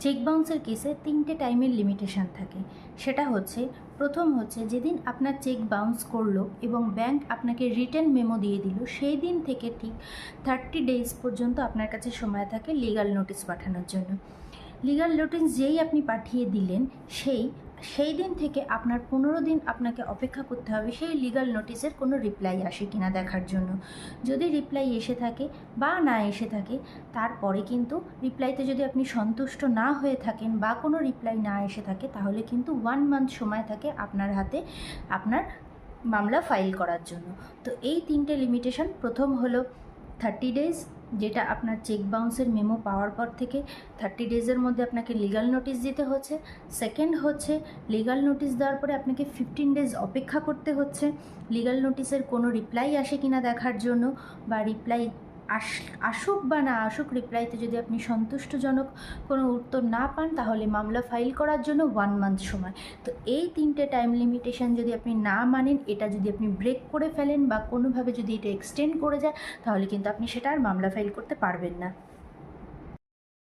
Check বাউন্সের কেসে 3টে টাইমের লিমিটেশান থাকে। সেটা হচ্ছে, প্রথম হচ্ছে যেদিন আপনার চেক বাউন্স করলো এবং ব্যাংক আপনাকে রিটেন মেমো দিয়ে দিল, সেই দিন থেকে ঠিক 30 ডেজ পর্যন্ত আপনার কাছে সময় থাকে লিগ্যাল নোটিশ পাঠানোর জন্য। লিগ্যাল নোটিশ যেই আপনি পাঠিয়ে দিলেন, সেই দিন থেকে আপনার 15 দিন আপনাকে অপেক্ষা করতে হবে সেই লিগ্যাল নোটিশের কোনো রিপ্লাই আসে কিনা দেখার জন্য। যদি রিপ্লাই এসে থাকে বা না এসে থাকে, তারপরে কিন্তু রিপ্লাইতে যদি আপনি সন্তুষ্ট না হয়ে থাকেন বা কোনো রিপ্লাই না এসে থাকে, তাহলে কিন্তু 1 মান্থ সময় থাকে আপনার হাতে আপনার মামলা ফাইল করার জন্য। তো এই 3টে লিমিটেশন, প্রথম হলো 30 ডেজ, যেটা আপনার চেক বাউন্সের মেমো পাওয়ার পর থেকে 30 ডেজের মধ্যে আপনাকে লিগ্যাল নোটিশ দিতে হচ্ছে। সেকেন্ড হচ্ছে, লিগ্যাল নোটিশ দেওয়ার পরে আপনাকে 15 ডেজ অপেক্ষা করতে হচ্ছে লিগ্যাল নোটিশের কোনো রিপ্লাই আসে কিনা দেখার জন্য, বা রিপ্লাই আসুক বা না আসুক, রিপ্লাইতে যদি আপনি সন্তুষ্টজনক কোনো উত্তর না পান, তাহলে মামলা ফাইল করার জন্য 1 মান্থ সময়। তো এই 3টে টাইম লিমিটেশন যদি আপনি না মানেন, এটা যদি আপনি ব্রেক করে ফেলেন বা কোনোভাবে যদি এটা এক্সটেন্ড করে যায়, তাহলে কিন্তু আপনি সেটা আর মামলা ফাইল করতে পারবেন না।